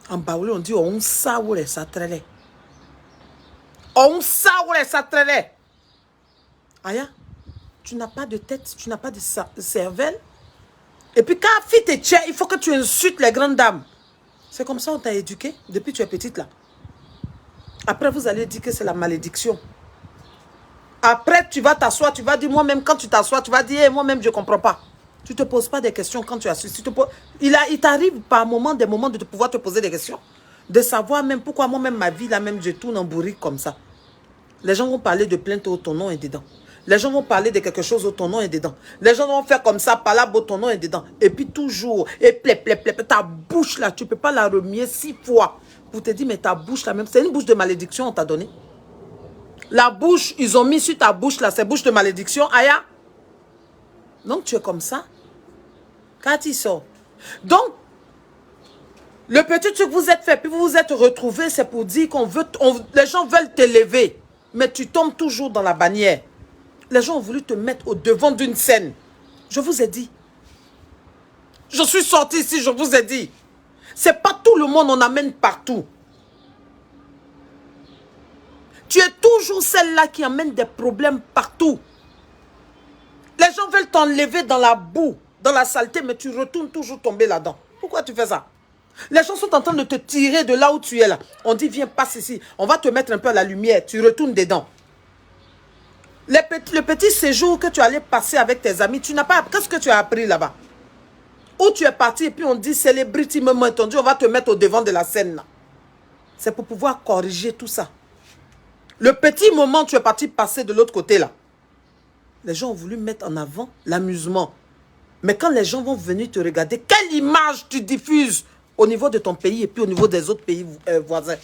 En baoulé, on dit on saoule ça trele. On saoule ça trele. Aya, tu n'as pas de tête, tu n'as pas de cervelle. Et puis quand fille te tient, il faut que tu insultes les grandes dames. C'est comme ça on t'a éduqué depuis que tu es petite là. Après vous allez dire que c'est la malédiction. Après tu vas t'asseoir, tu vas dire moi-même quand tu t'assois, tu vas dire hey, moi-même je ne comprends pas. Tu ne te poses pas des questions quand tu as su. Il t'arrive par moments, des moments de pouvoir te poser des questions. De savoir même pourquoi moi-même ma vie là même je tourne en bourrique comme ça. Les gens vont parler de plainte au ton nom est dedans. Les gens vont parler de quelque chose au ton nom est dedans. Les gens vont faire comme ça, par là, ton nom est dedans. Et puis toujours, et ta bouche là, tu ne peux pas la remuer 6 fois. Pour te dire, mais ta bouche là même, c'est une bouche de malédiction on t'a donné. La bouche, ils ont mis sur ta bouche là, c'est bouche de malédiction, Aya. Donc tu es comme ça. Quand il sort. Donc, le petit truc que vous êtes fait, puis vous vous êtes retrouvés, c'est pour dire qu'on veut, les gens veulent t'élever. Mais tu tombes toujours dans la bannière. Les gens ont voulu te mettre au devant d'une scène. Je vous ai dit. Je suis sorti ici, je vous ai dit. C'est pas tout le monde on amène partout. Tu es toujours celle-là qui amène des problèmes partout. Les gens veulent t'enlever dans la boue, dans la saleté, mais tu retournes toujours tomber là-dedans. Pourquoi tu fais ça? Les gens sont en train de te tirer de là où tu es là. On dit, viens, passe ici. On va te mettre un peu à la lumière. Tu retournes dedans. Le petit séjour que tu allais passer avec tes amis, tu n'as pas... Qu'est-ce que tu as appris là-bas? Où tu es parti et puis on dit, célébrité, moment entendu, on va te mettre au devant de la scène là. C'est pour pouvoir corriger tout ça. Le petit moment où tu es parti passer de l'autre côté là, les gens ont voulu mettre en avant l'amusement. Mais quand les gens vont venir te regarder, quelle image tu diffuses au niveau de ton pays et puis au niveau des autres pays voisins?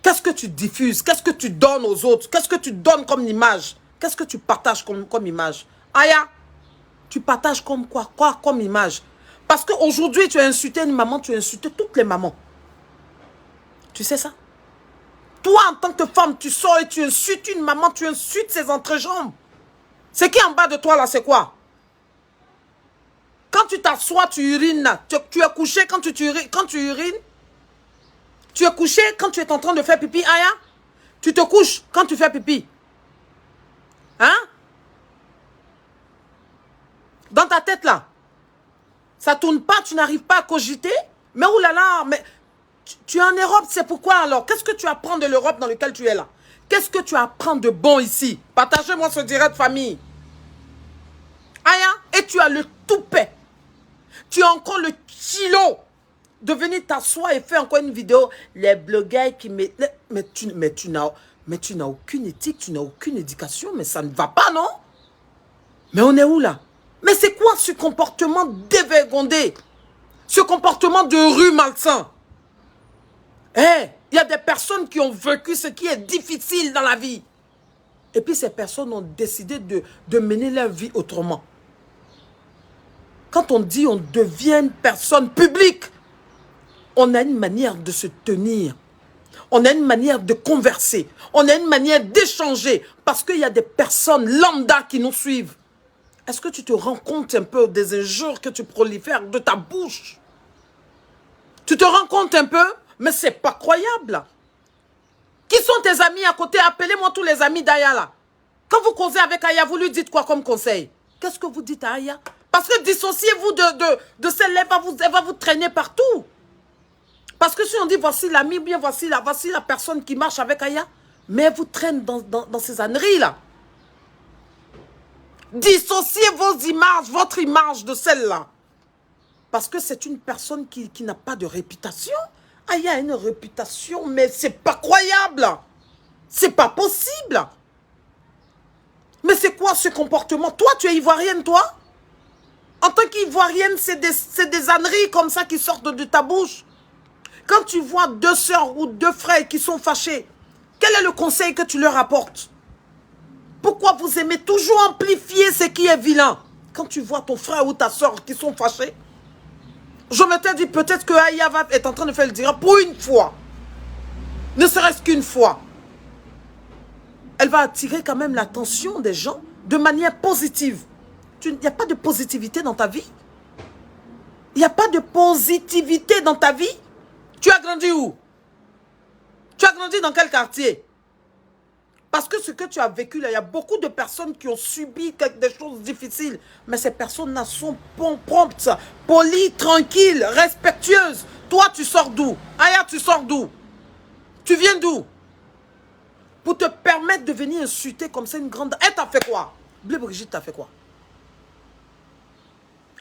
Qu'est-ce que tu diffuses? Qu'est-ce que tu donnes aux autres? Qu'est-ce que tu donnes comme image? Qu'est-ce que tu partages comme image? Aya, tu partages comme quoi? Quoi comme image? Parce qu'aujourd'hui, tu as insulté une maman, tu as insulté toutes les mamans. Tu sais ça? Toi, en tant que femme, tu sors et tu insultes une maman, tu insultes ses entrejambes. Ce qui est en bas de toi, là, c'est quoi? Quand tu t'assois, tu urines, là. Tu es couché quand tu urines. Tu es couché quand tu es en train de faire pipi, Aya. Tu te couches quand tu fais pipi. Hein? Dans ta tête, là. Ça tourne pas, tu n'arrives pas à cogiter. Mais oulala, mais tu es en Europe, c'est pourquoi alors? Qu'est-ce que tu apprends de l'Europe dans laquelle tu es là? Qu'est-ce que tu apprends de bon ici? Partagez-moi ce direct famille. Aya, et tu as le toupet. Tu as encore le kilo de venir t'asseoir et faire encore une vidéo. Les blogueurs qui mettent... Mais tu n'as aucune éthique, tu n'as aucune éducation, mais ça ne va pas, non? Mais on est où là? Mais c'est quoi ce comportement dévergondé? Ce comportement de rue malsain? Il y a des personnes qui ont vécu ce qui est difficile dans la vie. Et puis ces personnes ont décidé de mener leur vie autrement. Quand on dit on devient une personne publique, on a une manière de se tenir. On a une manière de converser. On a une manière d'échanger. Parce qu'il y a des personnes lambda qui nous suivent. Est-ce que tu te rends compte un peu des injures que tu prolifères de ta bouche? Tu te rends compte un peu? Mais c'est pas croyable. Qui sont tes amis à côté? Appelez-moi tous les amis d'Aya là. Quand vous causez avec Aya, vous lui dites quoi comme conseil? Qu'est-ce que vous dites à Aya? Parce que dissociez-vous de celle-là, elle va vous traîner partout. Parce que si on dit voici l'ami, bien voici la personne qui marche avec Aya, mais elle vous traîne dans ces âneries là. Dissociez vos images, votre image de celle-là. Parce que c'est une personne qui n'a pas de réputation. Aya a une réputation, mais c'est pas croyable. C'est pas possible. Mais c'est quoi ce comportement? Toi, tu es ivoirienne, toi? En tant qu'ivoirienne, c'est des âneries comme ça qui sortent de ta bouche. Quand tu vois 2 sœurs ou 2 frères qui sont fâchés, quel est le conseil que tu leur apportes? Pourquoi vous aimez toujours amplifier ce qui est vilain? Quand tu vois ton frère ou ta sœur qui sont fâchés, je m'étais dit peut-être que Aya est en train de faire le direct pour une fois. Ne serait-ce qu'une fois. Elle va attirer quand même l'attention des gens de manière positive. Il n'y a pas de positivité dans ta vie. Il n'y a pas de positivité dans ta vie. Tu as grandi où? Tu as grandi dans quel quartier? Parce que ce que tu as vécu là, il y a beaucoup de personnes qui ont subi des choses difficiles. Mais ces personnes-là sont promptes, polies, tranquilles, respectueuses. Toi, tu sors d'où? Aya, tu sors d'où? Tu viens d'où? Pour te permettre de venir insulter comme ça une grande... Elle t'a fait quoi? Bleu Brigitte t'a fait quoi?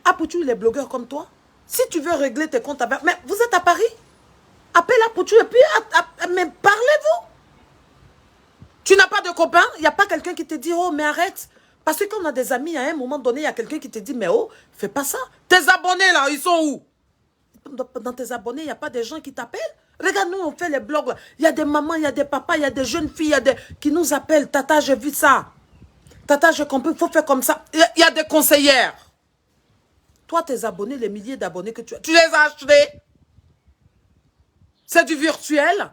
Apoutou, les blogueurs comme toi? Si tu veux régler tes comptes avec... Mais vous êtes à Paris? Appelle Apoutou et puis... Mais parlez-vous. Tu n'as pas de copain? Il n'y a pas quelqu'un qui te dit, oh, mais arrête. Parce que quand on a des amis, à un moment donné, il y a quelqu'un qui te dit, mais oh, fais pas ça. Tes abonnés, là, ils sont où? Dans tes abonnés, il n'y a pas des gens qui t'appellent? Regarde, nous, on fait les blogs. Il y a des mamans, il y a des papas, il y a des jeunes filles qui nous appellent. Tata, j'ai vu ça. Tata, j'ai compris, il faut faire comme ça. Il y a des conseillères. Toi, tes abonnés, les milliers d'abonnés que tu as, tu les as achetés? C'est du virtuel.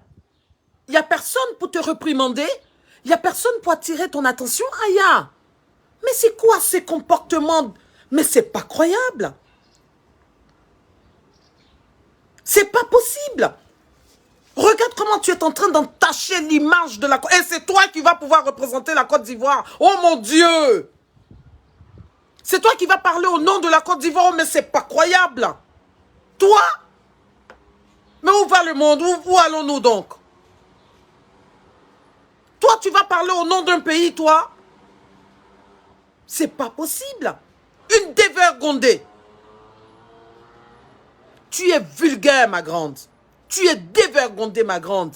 Il n'y a personne pour te réprimander. Il n'y a personne pour attirer ton attention. Aya. Mais c'est quoi ces comportements? Mais c'est pas croyable. C'est pas possible. Regarde comment tu es en train d'entacher l'image de la Côte. Et c'est toi qui vas pouvoir représenter la Côte d'Ivoire. Oh mon Dieu. C'est toi qui vas parler au nom de la Côte d'Ivoire. Mais c'est pas croyable. Toi? Mais où va le monde? Où allons-nous donc? Toi, tu vas parler au nom d'un pays, toi? C'est pas possible. Une dévergondée. Tu es vulgaire, ma grande. Tu es dévergondée, ma grande.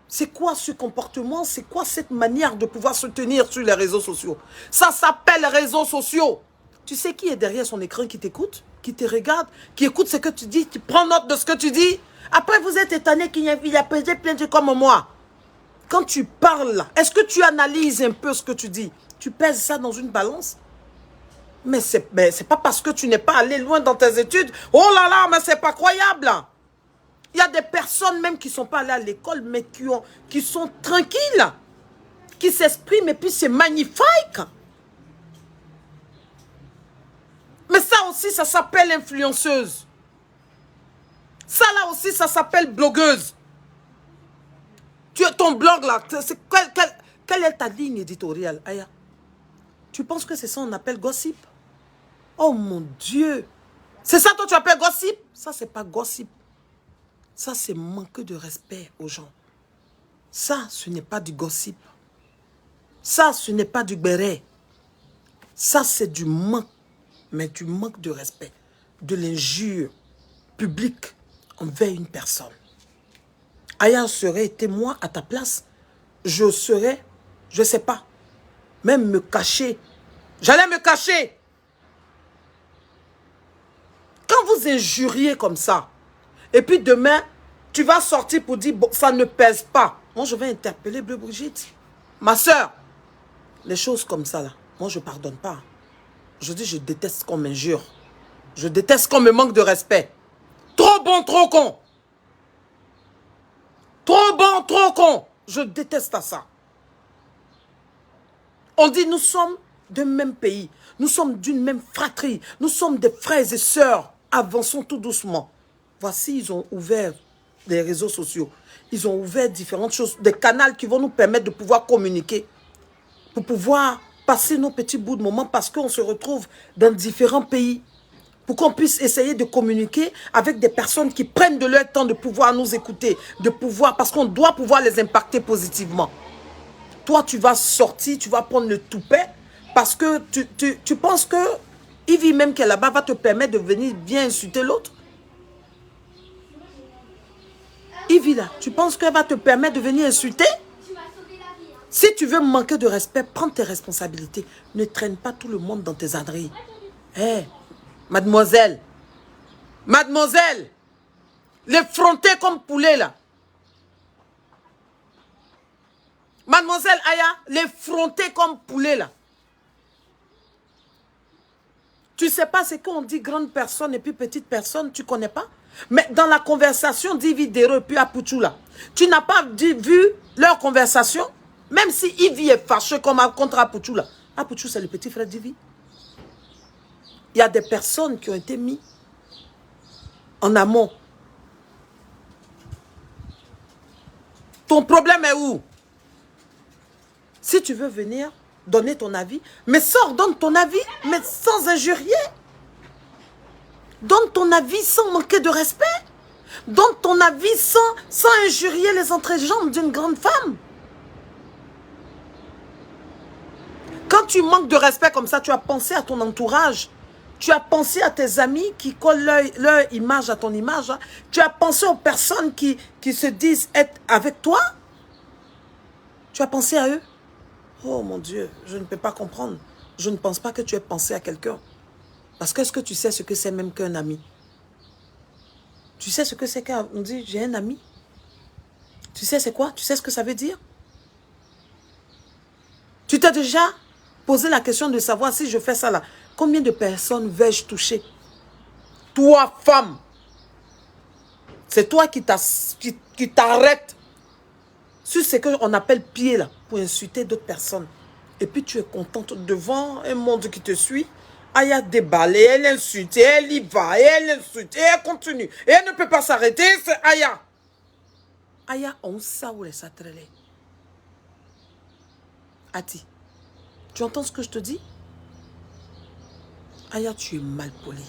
C'est quoi ce comportement? C'est quoi cette manière de pouvoir se tenir sur les réseaux sociaux? Ça s'appelle réseaux sociaux. Tu sais qui est derrière son écran qui t'écoute? Qui te regarde? Qui écoute ce que tu dis? Tu prends note de ce que tu dis? Après, vous êtes étonné qu'il a pesé plein de comme moi. Quand tu parles, est-ce que tu analyses un peu ce que tu dis? Tu pèses ça dans une balance? Mais c'est pas parce que tu n'es pas allé loin dans tes études. Oh là là, mais c'est pas croyable. Il y a des personnes même qui ne sont pas allées à l'école, mais qui sont tranquilles, qui s'expriment et puis c'est magnifique. Mais ça aussi, ça s'appelle influenceuse. Ça là aussi, ça s'appelle blogueuse. Ton blog là, quelle est ta ligne éditoriale, Aya? Tu penses que c'est ça qu'on appelle gossip? Oh mon Dieu! C'est ça toi tu appelles gossip? Ça c'est pas gossip. Ça c'est manque de respect aux gens. Ça, ce n'est pas du gossip. Ça, ce n'est pas du béret. Ça c'est du manque, mais du manque de respect. De l'injure publique envers une personne. Aya serait été moi à ta place. Je serais, je ne sais pas, même me cacher. J'allais me cacher. Quand vous injuriez comme ça, et puis demain, tu vas sortir pour dire, bon, ça ne pèse pas. Moi, je vais interpeller Bleu Brigitte. Ma soeur, les choses comme ça, là, moi, je ne pardonne pas. Je dis, je déteste qu'on m'injure. Je déteste qu'on me manque de respect. Trop bon, trop con. Trop bon, trop con. Je déteste ça. On dit, nous sommes d'un même pays. Nous sommes d'une même fratrie. Nous sommes des frères et sœurs. Avançons tout doucement. Voici, ils ont ouvert des réseaux sociaux. Ils ont ouvert différentes choses, des canaux qui vont nous permettre de pouvoir communiquer. Pour pouvoir passer nos petits bouts de moment parce qu'on se retrouve dans différents pays. Pour qu'on puisse essayer de communiquer avec des personnes qui prennent de leur temps de pouvoir nous écouter. De pouvoir, parce qu'on doit pouvoir les impacter positivement. Toi, tu vas sortir, tu vas prendre le toupet parce que tu penses que Yves même qui est là-bas va te permettre de venir bien insulter l'autre. Yves là, tu penses qu'elle va te permettre de venir insulter? Si tu veux manquer de respect, prends tes responsabilités. Ne traîne pas tout le monde dans tes adresses. Hé, mademoiselle, mademoiselle, l'effronter comme poulet là. Mademoiselle Aya, l'effronter comme poulet là. Tu ne sais pas ce qu'on dit grande personne et puis petite personne, tu ne connais pas? Mais dans la conversation d'Ivy Dero et puis Apoutou là, tu n'as pas vu leur conversation? Même si Ivy est fâché comme contre Apoutou là. Apoutou c'est le petit frère d'Ivy. Il y a des personnes qui ont été mises en amont. Ton problème est où? Si tu veux venir donner ton avis, mais sors, donne ton avis, mais sans injurier. Donne ton avis sans manquer de respect. Donne ton avis sans injurier les entrejambes d'une grande femme. Quand tu manques de respect comme ça, tu as pensé à ton entourage. Tu as pensé à tes amis qui collent leur image à ton image. Hein. Tu as pensé aux personnes qui se disent être avec toi. Tu as pensé à eux. Oh mon Dieu, je ne peux pas comprendre. Je ne pense pas que tu aies pensé à quelqu'un. Parce que est-ce que tu sais ce que c'est même qu'un ami? Tu sais ce que c'est qu'on dit j'ai un ami? Tu sais c'est quoi? Tu sais ce que ça veut dire? Tu t'es déjà posé la question de savoir si je fais ça là, combien de personnes vais-je toucher? Toi, femme, c'est toi qui t'arrêtes sur ce qu'on appelle pied là, pour insulter d'autres personnes. Et puis tu es contente devant un monde qui te suit. Aya déballé, elle insulte, elle y va, et elle insulte, et elle continue. Et elle ne peut pas s'arrêter, c'est Aya. Aya, on sait où ça traîne. Ati, tu entends ce que je te dis? Aya, tu es mal poli.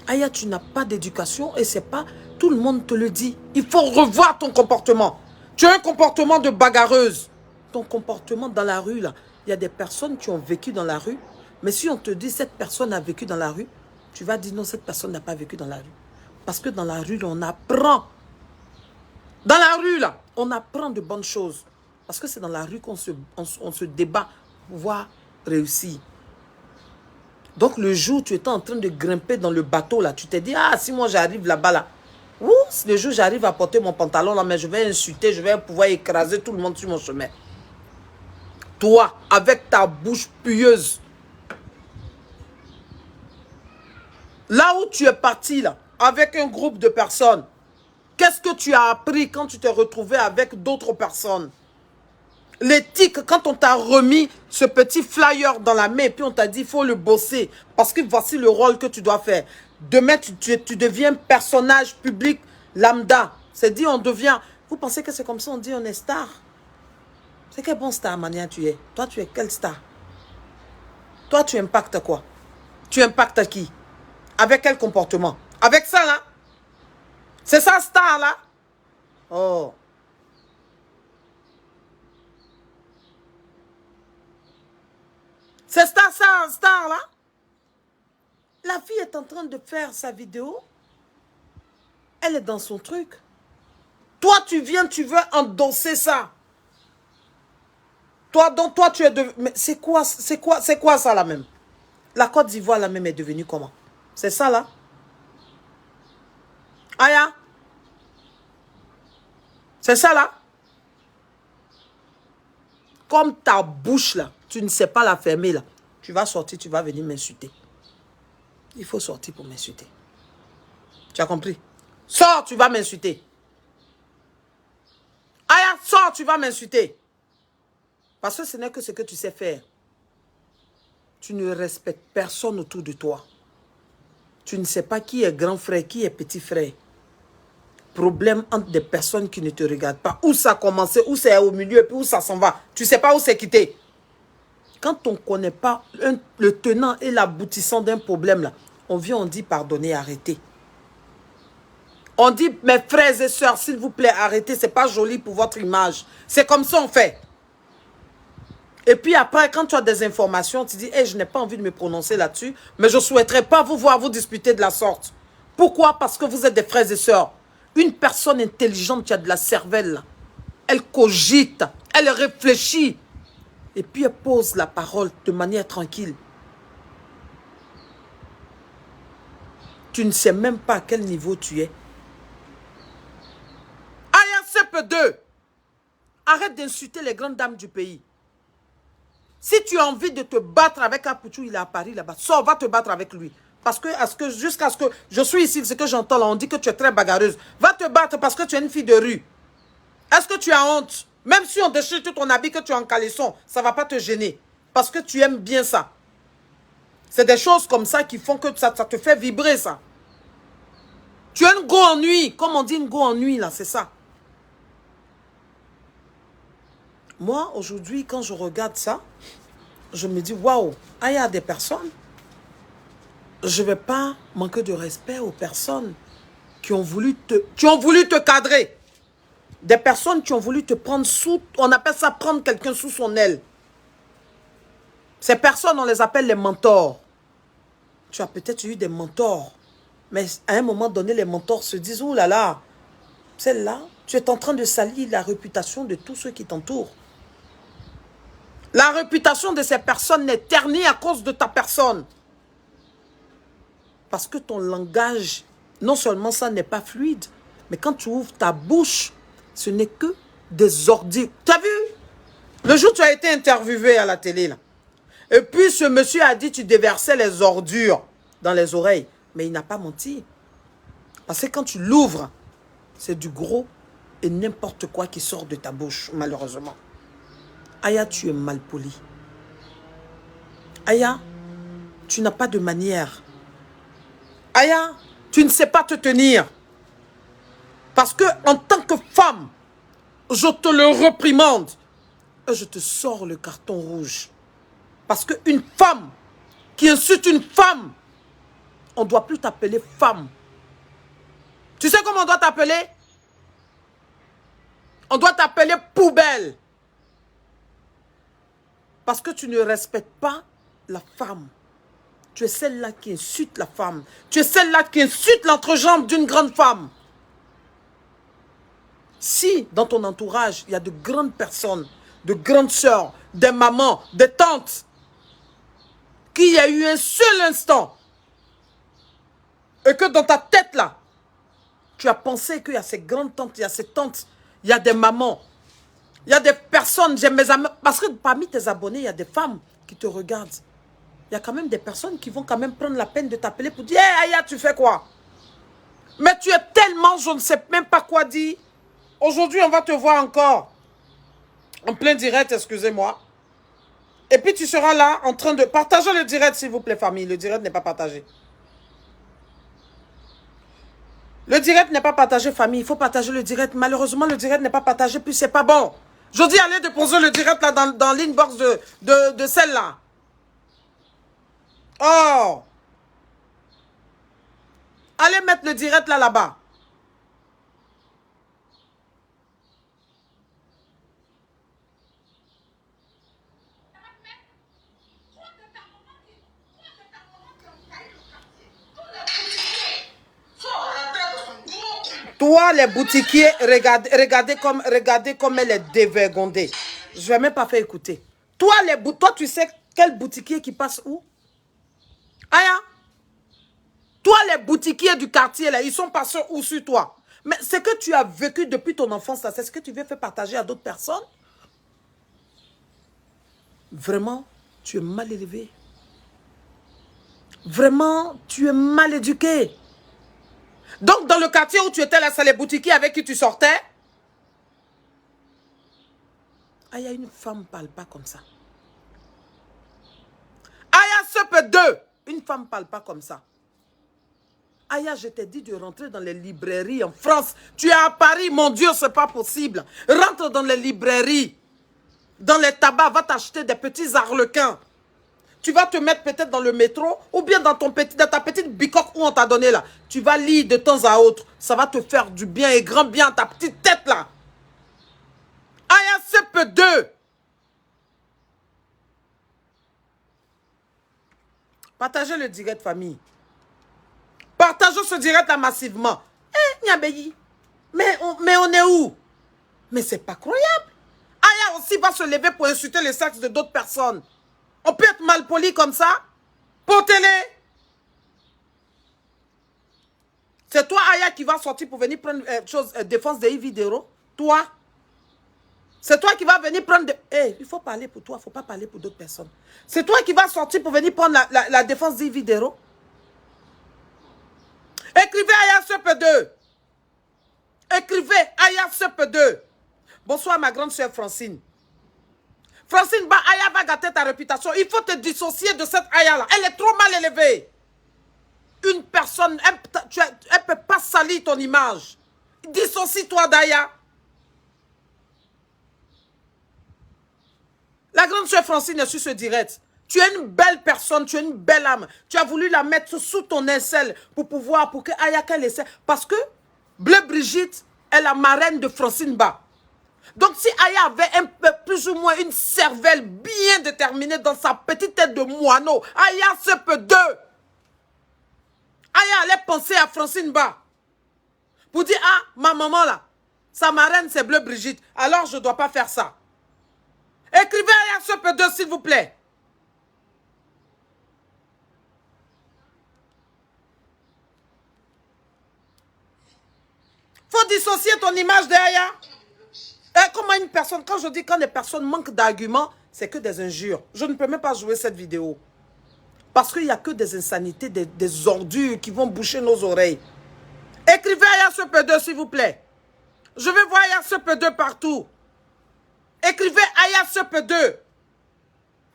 Aya, tu n'as pas d'éducation et c'est pas tout le monde te le dit. Il faut revoir ton comportement. Tu as un comportement de bagarreuse. Ton comportement dans la rue, là. Il y a des personnes qui ont vécu dans la rue. Mais si on te dit cette personne a vécu dans la rue, tu vas dire non, cette personne n'a pas vécu dans la rue. Parce que dans la rue, là, on apprend. Dans la rue, là, on apprend de bonnes choses. Parce que c'est dans la rue qu'on se débat pour pouvoir réussir. Donc, le jour où tu étais en train de grimper dans le bateau, là, tu t'es dit, ah, si moi j'arrive là-bas, là, ouh, le jour où j'arrive à porter mon pantalon, là, mais je vais insulter, je vais pouvoir écraser tout le monde sur mon chemin. Toi, avec ta bouche pueuse, là où tu es parti, là, avec un groupe de personnes, qu'est-ce que tu as appris quand tu t'es retrouvé avec d'autres personnes? L'éthique, quand on t'a remis ce petit flyer dans la main, et puis on t'a dit, il faut le bosser, parce que voici le rôle que tu dois faire. Demain, tu deviens personnage public lambda. C'est dit, on devient... Vous pensez que c'est comme ça, on dit, on est star? C'est quel bon star, Mania, tu es? Toi, tu es quel star? Toi, tu impactes quoi? Tu impactes qui? Avec quel comportement? Avec ça, là? C'est ça, star, là? Oh. C'est star, là? La fille est en train de faire sa vidéo. Elle est dans son truc. Toi, tu viens, tu veux endosser ça. Toi, donc, toi, tu es de... Mais c'est quoi ça, là, même? La Côte d'Ivoire, là, même, est devenue comment? C'est ça, là? Aya? C'est ça, là? Comme ta bouche, là, tu ne sais pas la fermer, là. Tu vas sortir, tu vas venir m'insulter. Il faut sortir pour m'insulter. Tu as compris? Sors, tu vas m'insulter. Aya, sors, tu vas m'insulter. Parce que ce n'est que ce que tu sais faire. Tu ne respectes personne autour de toi. Tu ne sais pas qui est grand frère, qui est petit frère. Problème entre des personnes qui ne te regardent pas. Où ça a commencé, où c'est au milieu, puis où ça s'en va. Tu ne sais pas où c'est quitté. Quand on ne connaît pas le tenant et l'aboutissant d'un problème, là, on vient, on dit pardonnez, arrêtez. On dit, mes frères et sœurs, s'il vous plaît, arrêtez. Ce n'est pas joli pour votre image. C'est comme ça on fait. Et puis après, quand tu as des informations, tu dis, hey, je n'ai pas envie de me prononcer là-dessus, mais je ne souhaiterais pas vous voir vous disputer de la sorte. Pourquoi? Parce que vous êtes des frères et sœurs. Une personne intelligente qui a de la cervelle, elle cogite, elle réfléchit. Et puis elle pose la parole de manière tranquille. Tu ne sais même pas à quel niveau tu es. Aya CP2, arrête d'insulter les grandes dames du pays. Si tu as envie de te battre avec Apoutou, il est à Paris là-bas. Sors, va te battre avec lui. Parce que, jusqu'à ce que je suis ici, ce que j'entends là, on dit que tu es très bagarreuse. Va te battre parce que tu es une fille de rue. Est-ce que tu as honte? Même si on déchire tout ton habit, que tu es en caleçon, ça ne va pas te gêner. Parce que tu aimes bien ça. C'est des choses comme ça qui font que ça te fait vibrer ça. go ennui. Comme on dit un go ennui, là, c'est ça. Moi, aujourd'hui, quand je regarde ça, je me dis, waouh, il y a des personnes, je ne vais pas manquer de respect aux personnes qui ont voulu te cadrer. Des personnes qui ont voulu te prendre sous, on appelle ça prendre quelqu'un sous son aile. Ces personnes, on les appelle les mentors. Tu as peut-être eu des mentors, mais à un moment donné, les mentors se disent, oh là là, celle-là, tu es en train de salir la réputation de tous ceux qui t'entourent. La réputation de ces personnes est ternie à cause de ta personne. Parce que ton langage, non seulement ça n'est pas fluide, mais quand tu ouvres ta bouche, ce n'est que des ordures. Tu as vu? Le jour où tu as été interviewé à la télé, là. Et puis ce monsieur a dit tu déversais les ordures dans les oreilles. Mais il n'a pas menti. Parce que quand tu l'ouvres, c'est du gros et n'importe quoi qui sort de ta bouche, malheureusement. Aya, tu es mal poli. Aya, tu n'as pas de manière. Aya, tu ne sais pas te tenir. Parce que en tant que femme, je te le réprimande. Et je te sors le carton rouge. Parce qu'une femme qui insulte une femme, on ne doit plus t'appeler femme. Tu sais comment on doit t'appeler? On doit t'appeler poubelle. Parce que tu ne respectes pas la femme. Tu es celle-là qui insulte la femme. Tu es celle-là qui insulte l'entrejambe d'une grande femme. Si dans ton entourage, il y a de grandes personnes, de grandes sœurs, des mamans, des tantes, qu'il y a eu un seul instant, et que dans ta tête là, tu as pensé qu'il y a ces grandes tantes, il y a ces tantes, il y a des mamans, il y a des personnes, j'ai mes amis, parce que parmi tes abonnés, il y a des femmes qui te regardent. Il y a quand même des personnes qui vont quand même prendre la peine de t'appeler pour dire « Hey Aya, tu fais quoi ?» Mais tu es tellement, je ne sais même pas quoi dire. Aujourd'hui, on va te voir encore en plein direct, excusez-moi. Et puis tu seras là en train de... Partagez le direct, s'il vous plaît, famille. Le direct n'est pas partagé. Le direct n'est pas partagé, famille. Il faut partager le direct. Malheureusement, le direct n'est pas partagé, puis c'est pas bon. Je dis, allez déposer le direct là dans l'inbox de celle-là. Oh! Allez mettre le direct là-bas. Toi, les boutiquiers, regardez comme elle est dévergondée. Je ne vais même pas faire écouter. Toi, tu sais quel boutiquier qui passe où? Aya? Toi, les boutiquiers du quartier, là, ils sont passés où sur toi? Mais ce que tu as vécu depuis ton enfance, c'est ce que tu veux faire partager à d'autres personnes? Vraiment, tu es mal élevé. Vraiment, tu es mal éduqué. Donc, dans le quartier où tu étais là, c'est les boutiquiers avec qui tu sortais? Aya, une femme ne parle pas comme ça. Aya, ce peu deux. Une femme ne parle pas comme ça. Aya, je t'ai dit de rentrer dans les librairies en France. Tu es à Paris, mon Dieu, ce n'est pas possible. Rentre dans les librairies. Dans les tabacs, va t'acheter des petits arlequins. Tu vas te mettre peut-être dans le métro ou bien dans ta petite bicoque où on t'a donné là. Tu vas lire de temps à autre. Ça va te faire du bien et grand bien à ta petite tête là. Aya, c'est peu deux. Partagez le direct, famille. Partageons ce direct là massivement. Eh, Niabeyi. Mais on est où? Mais c'est pas croyable. Aya aussi va se lever pour insulter le sexe de d'autres personnes. On peut être mal poli comme ça? Potez-les. C'est toi, Aya, qui va sortir pour venir prendre défense des vidéos. Toi. C'est toi qui vas venir prendre... il faut parler pour toi, il ne faut pas parler pour d'autres personnes. C'est toi qui vas sortir pour venir prendre la défense des vidéos. Écrivez Aya Sepe2. Écrivez Aya Sepe2. Bonsoir ma grande soeur Francine. Francine, Aya va gâter ta réputation. Il faut te dissocier de cette Aya là. Elle est trop mal élevée. Une personne, elle ne peut pas salir ton image. Dissocie-toi d'Aya. La grande sœur Francine est sur ce direct. Tu es une belle personne, tu es une belle âme. Tu as voulu la mettre sous ton aisselle pour que Aya qu'elle essaie. Parce que Bleu Brigitte est la marraine de Francine Ba. Donc si Aya avait un peu plus ou moins une cervelle bien déterminée dans sa petite tête de moineau, Aya se peut deux. Aya allait penser à Francine Ba. Pour dire, ah, ma maman là, sa marraine c'est Bleu Brigitte, alors je ne dois pas faire ça. Écrivez Aya se peut deux s'il vous plaît. Faut dissocier ton image d'Aya. Comment une personne, quand je dis quand les personnes manquent d'arguments, c'est que des injures. Je ne peux même pas jouer cette vidéo. Parce qu'il n'y a que des insanités, des ordures qui vont boucher nos oreilles. Écrivez Aya se peut deux s'il vous plaît. Je veux voir Aya se peut deux partout. Écrivez Aya se peut deux.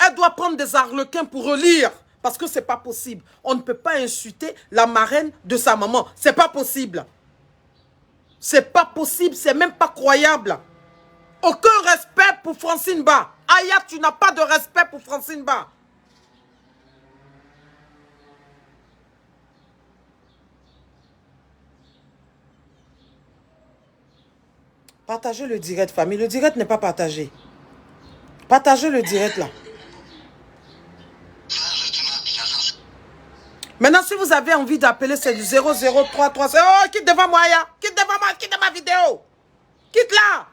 Elle doit prendre des arlequins pour relire. Parce que ce n'est pas possible. On ne peut pas insulter la marraine de sa maman. Ce n'est pas possible. C'est pas possible, c'est même pas croyable. Aucun respect pour Francine Ba. Aya, tu n'as pas de respect pour Francine Ba. Partagez le direct, famille. Le direct n'est pas partagé. Partagez le direct là. Maintenant, si vous avez envie d'appeler, c'est du 0033. Oh, quitte devant moi, Aya. Quitte devant moi, quitte ma vidéo. Quitte là.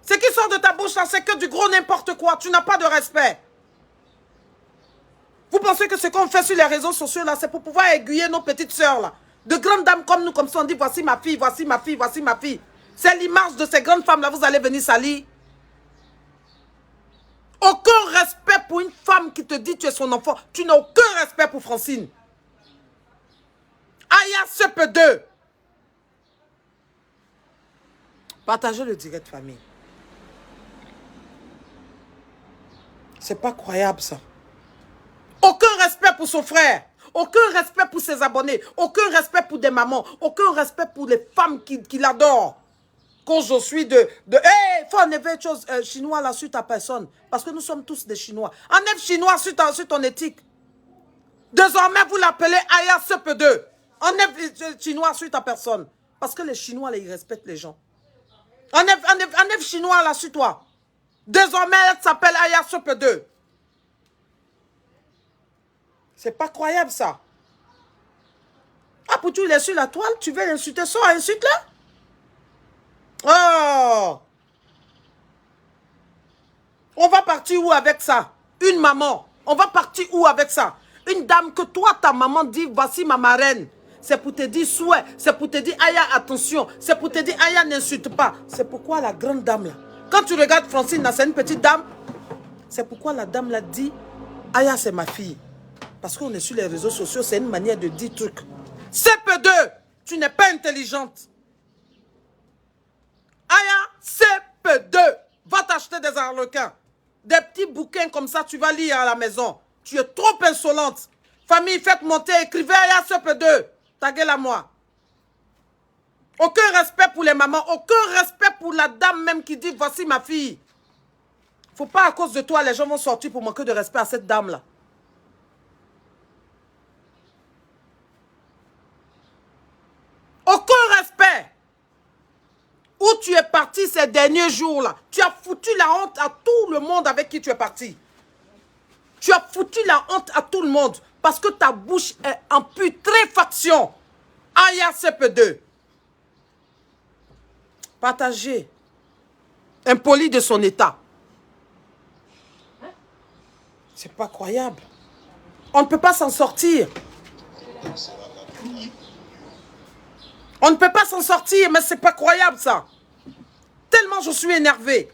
Ce qui sort de ta bouche là, c'est que du gros n'importe quoi. Tu n'as pas de respect. Vous pensez que ce qu'on fait sur les réseaux sociaux là, c'est pour pouvoir aiguiller nos petites sœurs là. De grandes dames comme nous, comme ça, on dit voici ma fille, voici ma fille, voici ma fille. C'est l'image de ces grandes femmes là, vous allez venir salir. Aucun respect pour une femme qui te dit tu es son enfant. Tu n'as aucun respect pour Francine. Aya se peut deux. Partagez le direct, famille. C'est pas croyable ça. Aucun respect pour son frère. Aucun respect pour ses abonnés. Aucun respect pour des mamans. Aucun respect pour les femmes qui l'adorent. Quand je suis hey, il faut enlever une chose chinois là sur ta personne. Parce que nous sommes tous des Chinois. Enlève chinois sur ton éthique. Désormais, vous l'appelez Aya se peut deux. Enlève chinois sur ta personne. Parce que les Chinois, là, ils respectent les gens. Enlève chinois là sur toi. Désormais, elle s'appelle Aya se peut deux. C'est pas croyable ça. Ah, pour tu il est sur la toile, tu veux l'insulter, sors, insulte-la. Oh! On va partir où avec ça? Une maman. On va partir où avec ça? Une dame que toi, ta maman dit, voici ma marraine. C'est pour te dire souhait. C'est pour te dire, Aya, attention. C'est pour te dire, Aya, n'insulte pas. C'est pourquoi la grande dame là. Quand tu regardes Francine là, c'est une petite dame. C'est pourquoi la dame là dit, Aya, c'est ma fille. Parce qu'on est sur les réseaux sociaux, c'est une manière de dire truc. CP2, tu n'es pas intelligente. Aya, CP2, va t'acheter des arlequins. Des petits bouquins comme ça, tu vas lire à la maison. Tu es trop insolente. Famille, faites monter, écrivez Aya CP2. Ta gueule à moi. Aucun respect pour les mamans, aucun respect pour la dame même qui dit voici ma fille. Faut pas à cause de toi, les gens vont sortir pour manquer de respect à cette dame-là. Aucun respect. Où tu es parti ces derniers jours-là, tu as foutu la honte à tout le monde avec qui tu es parti. Tu as foutu la honte à tout le monde parce que ta bouche est en putréfaction. Aya CP2. Partagez. Impoli de son état. C'est pas croyable. On ne peut pas s'en sortir. On ne peut pas s'en sortir, mais c'est pas croyable ça. Tellement je suis énervé.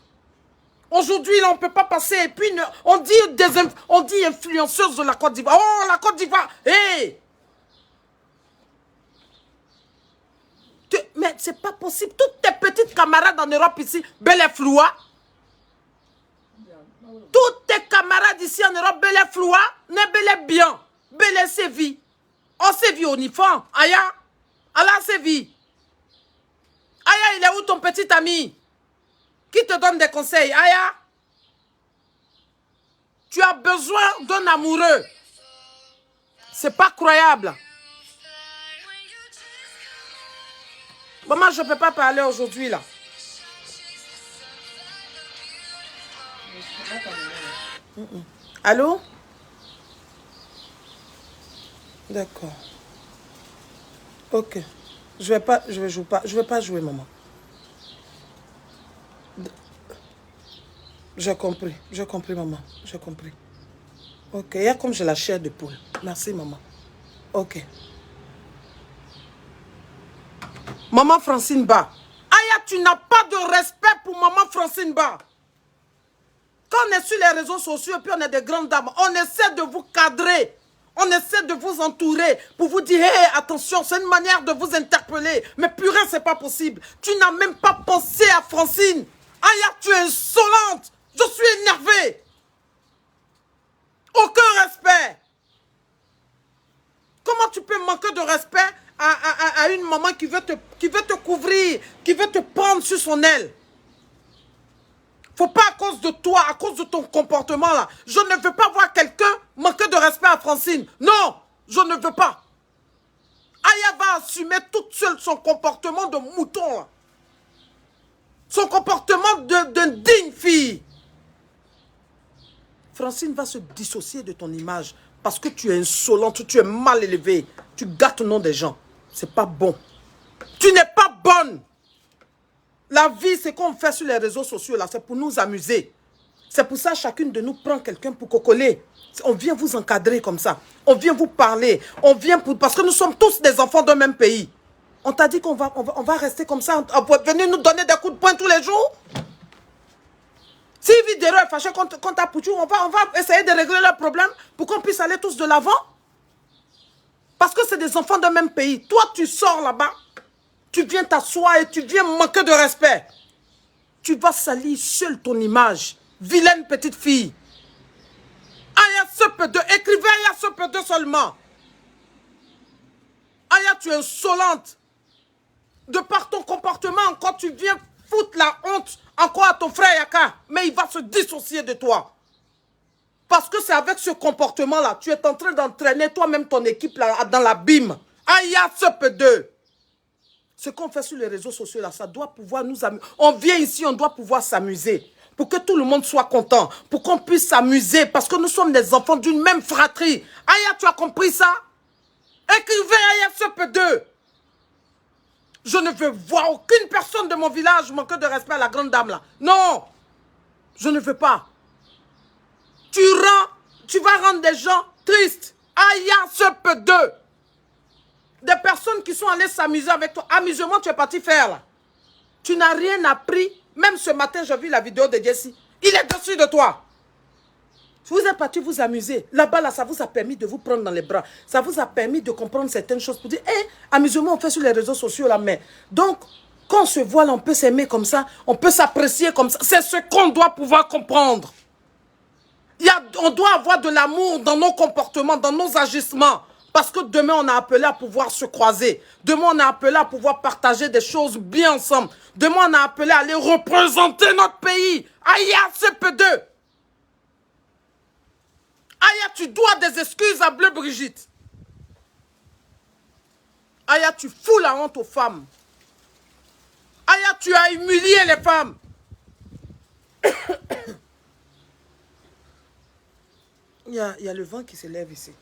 Aujourd'hui, là, on ne peut pas passer. Et puis, on dit influenceuse de la Côte d'Ivoire. Oh, la Côte d'Ivoire. Hé! Mais c'est pas possible. Toutes tes petites camarades en Europe ici, belle et floua. Toutes tes camarades ici en Europe, belle et floua, ne belle et bien. Belle et sévie. On s'est vu au uniforme. Aya. Allah s'est vu. Aya, il est où ton petit ami? Qui te donne des conseils? Aya. Tu as besoin d'un amoureux. C'est pas croyable. Maman, je ne peux pas parler aujourd'hui là. Allô? D'accord. Ok. Je vais pas jouer, maman. J'ai compris, maman. J'ai compris. Ok, il y a comme j'ai la chair de poule. Merci, maman. Ok. Maman Francine Ba. Aya, tu n'as pas de respect pour maman Francine Ba. Quand on est sur les réseaux sociaux, puis on est des grandes dames, on essaie de vous cadrer. On essaie de vous entourer pour vous dire, hey, attention, c'est une manière de vous interpeller. Mais purée, c'est pas possible. Tu n'as même pas pensé à Francine. Aya, tu es insolente. Je suis énervé. Aucun respect. Comment tu peux manquer de respect à une maman qui veut te couvrir, qui veut te prendre sur son aile? Faut pas à cause de toi, à cause de ton comportement là. Je ne veux pas voir quelqu'un manquer de respect à Francine. Non, je ne veux pas. Aya va assumer toute seule son comportement de mouton là. Son comportement d'une digne fille. Francine va se dissocier de ton image parce que tu es insolente, tu es mal élevée. Tu gâtes le nom des gens. C'est pas bon. Tu n'es pas bonne. La vie, c'est qu'on fait sur les réseaux sociaux, là, c'est pour nous amuser. C'est pour ça chacune de nous prend quelqu'un pour cocoler. On vient vous encadrer comme ça. On vient vous parler. On vient pour... Parce que nous sommes tous des enfants d'un même pays. On t'a dit qu'on va rester comme ça. On va venir nous donner des coups de poing tous les jours. Si Vidéro est fâché contre Apoutou, on va essayer de régler le problème pour qu'on puisse aller tous de l'avant. Parce que c'est des enfants d'un même pays. Toi, tu sors là-bas. Tu viens t'asseoir et tu viens manquer de respect. Tu vas salir seule ton image. Vilaine petite fille. Aya Sepe2. Écrivez Aya Sepe2 seulement. Aya, tu es insolente. De par ton comportement, encore tu viens foutre la honte encore à ton frère Yaka. Mais il va se dissocier de toi. Parce que c'est avec ce comportement-là, tu es en train d'entraîner toi-même ton équipe là, dans l'abîme. Aya Sepe2. Ce qu'on fait sur les réseaux sociaux, là, ça doit pouvoir nous amuser. On vient ici, on doit pouvoir s'amuser. Pour que tout le monde soit content. Pour qu'on puisse s'amuser. Parce que nous sommes des enfants d'une même fratrie. Aya, tu as compris ça? Écrivez Aya Sepe2. Je ne veux voir aucune personne de mon village manquer de respect à la grande dame là. Non. Je ne veux pas. Tu vas rendre des gens tristes. Aya Sepe2. Des personnes qui sont allées s'amuser avec toi. Amusement, tu es parti faire là. Tu n'as rien appris. Même ce matin, j'ai vu la vidéo de Jessie. Il est dessus de toi. Vous êtes parti vous amuser. Là-bas, là, ça vous a permis de vous prendre dans les bras. Ça vous a permis de comprendre certaines choses. Pour dire, hé, amusement, on fait sur les réseaux sociaux là. Mais donc, quand on se voit là, on peut s'aimer comme ça. On peut s'apprécier comme ça. C'est ce qu'on doit pouvoir comprendre. On doit avoir de l'amour dans nos comportements, dans nos agissements. Parce que demain, on a appelé à pouvoir se croiser. Demain, on a appelé à pouvoir partager des choses bien ensemble. Demain, on a appelé à aller représenter notre pays. Aya Sepe2. Aya, tu dois des excuses à Bleu Brigitte. Aya, tu fous la honte aux femmes. Aya, tu as humilié les femmes. Il y a le vent qui se lève ici.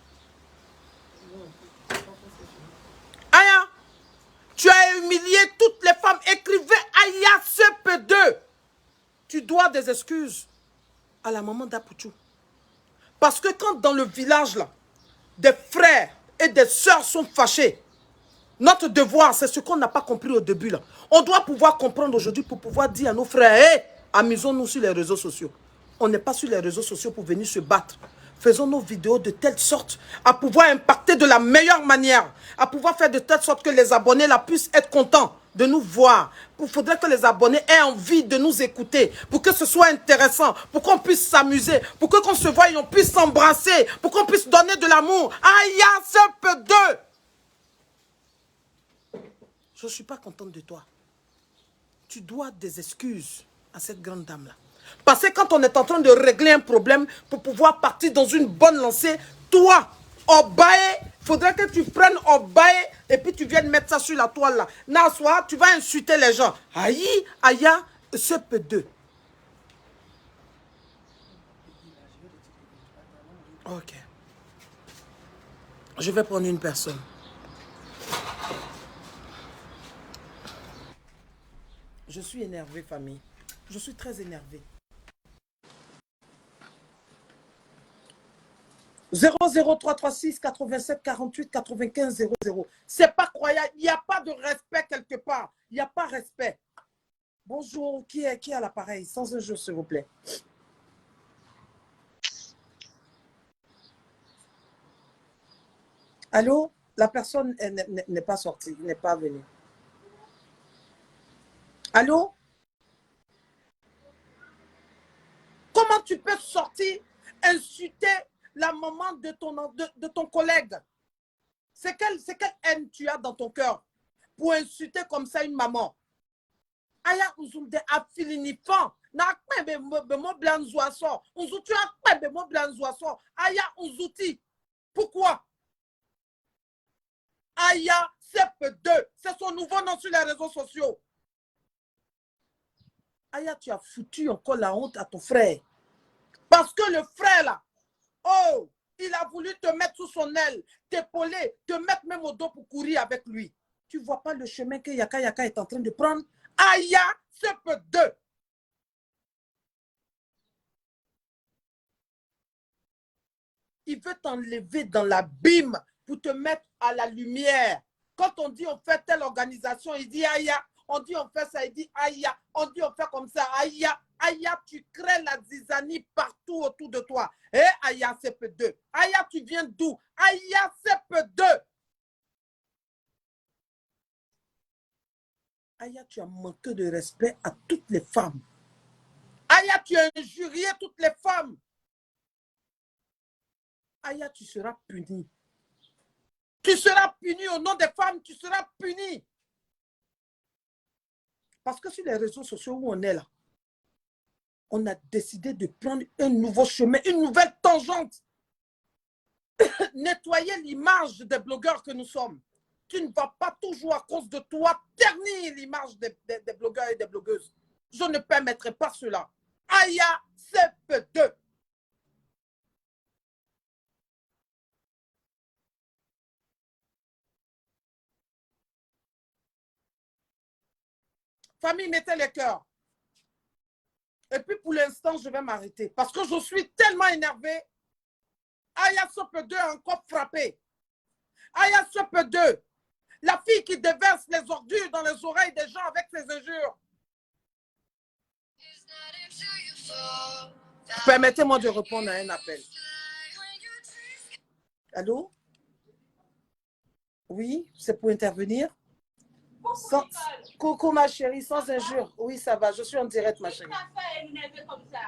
Aya, tu as humilié toutes les femmes. Écrivez Aya Sepe2. Tu dois des excuses à la maman d'Apoutou. Parce que quand dans le village là, des frères et des sœurs sont fâchés, notre devoir, c'est ce qu'on n'a pas compris au début là. On doit pouvoir comprendre aujourd'hui pour pouvoir dire à nos frères, hé, amusons-nous sur les réseaux sociaux. On n'est pas sur les réseaux sociaux pour venir se battre. Faisons nos vidéos de telle sorte à pouvoir impacter de la meilleure manière, à pouvoir faire de telle sorte que les abonnés là puissent être contents de nous voir. Il faudrait que les abonnés aient envie de nous écouter, pour que ce soit intéressant, pour qu'on puisse s'amuser, pour que quand on se voit, on puisse s'embrasser, pour qu'on puisse donner de l'amour. Aya Sepe2. Je ne suis pas contente de toi. Tu dois des excuses à cette grande dame-là. Parce que quand on est en train de régler un problème pour pouvoir partir dans une bonne lancée, toi, Obaye, il faudrait que tu prennes Obaye et puis tu viennes mettre ça sur la toile là. Nassoa, tu vas insulter les gens. Aïe, Aya, ce peu d'eux. Ok. Je vais prendre une personne. Je suis énervée, famille. Je suis très énervée. 00336 87 48 95 00. C'est pas croyable. Il n'y a pas de respect quelque part. Il n'y a pas respect. Bonjour. Qui est à l'appareil? Sans un jour, s'il vous plaît. Allô? La personne n'est pas sortie, n'est pas venue. Allô? Comment tu peux sortir, insulter la maman de ton collègue? C'est quelle haine tu as dans ton cœur pour insulter comme ça une maman? Aya uzumde afilinifan na akpembe mo blanzoaso uzutu akpembe mo blanzoaso aya uzuti. Pourquoi? Aya CP2, c'est son nouveau nom sur les réseaux sociaux. Aya, tu as foutu encore la honte à ton frère. Parce que le frère là, oh, il a voulu te mettre sous son aile, t'épauler, te mettre même au dos pour courir avec lui. Tu ne vois pas le chemin que Yaka Yaka est en train de prendre? Aya, CP2. Il veut t'enlever dans l'abîme pour te mettre à la lumière. Quand on dit on fait telle organisation, il dit Aya. On dit on fait ça, il dit Aya. On dit on fait comme ça, Aya. Aya, tu crées la zizanie partout autour de toi. Eh, Aya CP2. Aya, tu viens d'où? Aya CP2. Aya, tu as manqué de respect à toutes les femmes. Aya, tu as injurié toutes les femmes. Aya, tu seras puni. Tu seras puni au nom des femmes, tu seras puni. Parce que sur les réseaux sociaux où on est là, on a décidé de prendre un nouveau chemin, une nouvelle tangente. Nettoyer l'image des blogueurs que nous sommes. Tu ne vas pas toujours à cause de toi ternir l'image des blogueurs et des blogueuses. Je ne permettrai pas cela. Aya CP2. Famille, mettez les cœurs. Et puis pour l'instant, je vais m'arrêter. Parce que je suis tellement énervé. Aya CP2 a encore frappé. Aya CP2. La fille qui déverse les ordures dans les oreilles des gens avec ses injures. Permettez-moi de répondre à un appel. Allô? Oui, c'est pour intervenir. Coucou ma chérie, sans injure. Oui, ça va, je suis en direct ma chérie.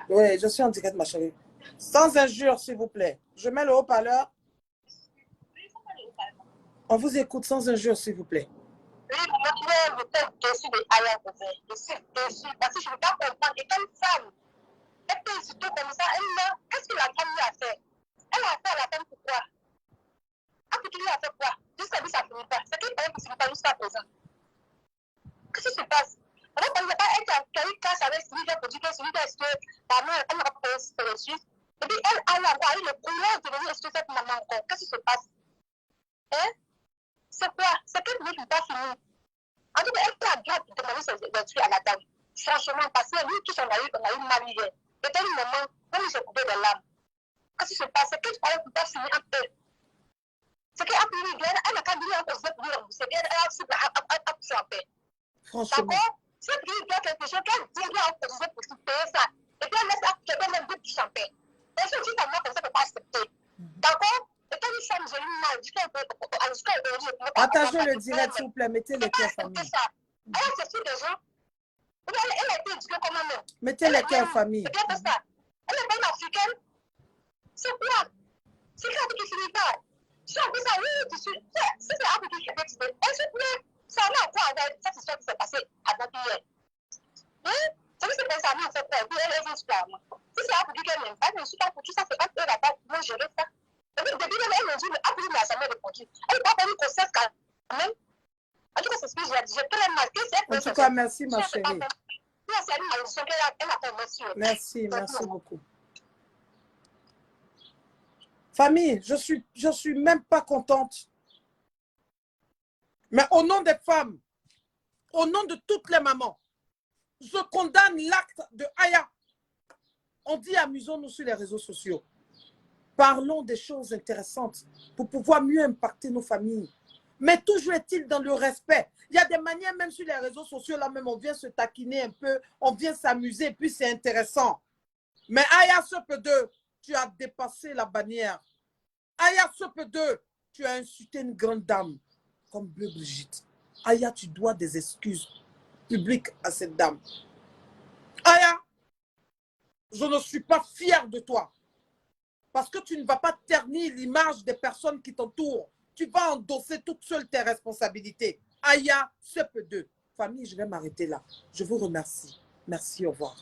Oui, je suis en direct ma chérie. Sans injure, s'il vous plaît. Je mets le haut-parleur. On vous écoute sans injure, s'il vous plaît. Oui, je suis déçue de Aya. Je suis déçue parce que je ne veux pas comprendre. Et comme femme, elle peut insulter comme ça. Qu'est-ce que la femme lui a fait? Elle a fait à la femme pourquoi? Ah, tu lui as fait quoi? Jusqu'à lui, ça ne finit pas. C'est qu'il fallait que ça ne finisse pas jusqu'à présent. Qu'est-ce qui se passe? On va pas être en une classe avec celui-là pour dire que celui-là est-ce que la mère, elle n'a pas fait le suisse. Et puis elle a encore eu le courage de venir expliquer cette maman encore. Qu'est-ce qui se passe? Hein? C'est quoi? C'est qu'elle ne veut pas finir. En tout cas, elle peut avoir de demander ses trucs à la dame. Franchement, parce que lui, tous on a eu mal hier. Et tel moment, comme il s'est coupé de l'âme. Qu'est-ce qui se passe? C'est qu'elle ne peut pas finir un peu. C'est qu'elle a pu lui dire, elle n'a qu'à lui rembourser pour lui rembourser. Elle a poussé en paix. D'accord? Si elle lui doit quelque chose, qu'elle dit, elle doit rembourser pour payer ça. Et puis elle laisse quelqu'un même deux petits champagne. Et c'est juste à moi comme ça, elle ne peut pas accepter. D'accord? Et quand une femme, j'ai eu mal, jusqu'à aujourd'hui, partagez le direct, s'il vous plaît, mettez les cœurs famille. Elle a ceci des gens. Elle a été éduquée comme un homme. Mettez les cœurs famille. C'est bien ça. Elle est bonne africaine. C'est quoi? C'est quoi qui finit pas? Si on fait ça, oui, si c'est un peu qui finit, s'il vous plaît. Ça n'a quoi avec cette histoire qui s'est passée avant hier. Hein? C'est que c'est pensé en fait quoi? Puis elle est histoire. Si c'est pour dire qu'elle n'aime pas, je ne suis pas pour tout ça, c'est pas eux là-bas qui vont gérer ça. Et puis, depuis qu'elle me dit, après l'assemblée de produits, elle n'a pas fallu qu'on cesse quand même. En tout cas, c'est ce que j'ai très remarqué. En tout cas, merci ma chérie. Merci, merci beaucoup. Famille, je suis même pas contente. Mais au nom des femmes, au nom de toutes les mamans, je condamne l'acte de Aya. On dit amusons-nous sur les réseaux sociaux. Parlons des choses intéressantes pour pouvoir mieux impacter nos familles. Mais toujours est-il dans le respect. Il y a des manières, même sur les réseaux sociaux, là même, on vient se taquiner un peu, on vient s'amuser, et puis c'est intéressant. Mais Aya Sope 2, tu as dépassé la bannière. Aya Sope 2, tu as insulté une grande dame comme Bleu Brigitte. Aya, tu dois des excuses publiques à cette dame. Aya, je ne suis pas fière de toi. Parce que tu ne vas pas ternir l'image des personnes qui t'entourent. Tu vas endosser toute seule tes responsabilités. Aya Sope 2. Famille, je vais m'arrêter là. Je vous remercie. Merci, au revoir.